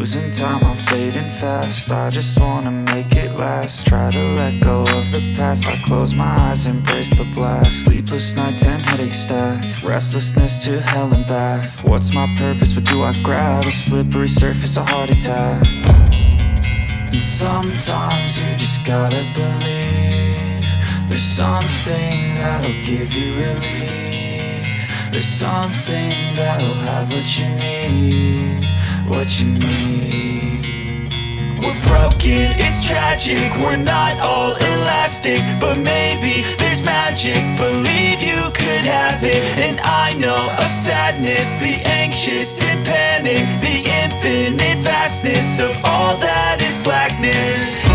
losing time, I'm fading fast. I just wanna make it last. Try to let go of the past. I close my eyes, embrace the blast. Sleepless nights and headaches stack. Restlessness to hell and back. What's my purpose, what do I grab? A slippery surface, a heart attack. And sometimes you just gotta believe there's something that'll give you relief. There's something that'll have what you need, what you need. We're broken, it's tragic, we're not all elastic, but maybe there's magic. Believe you could have it. And I know of sadness, the anxious and panic, the infinite vastness of all that is blackness.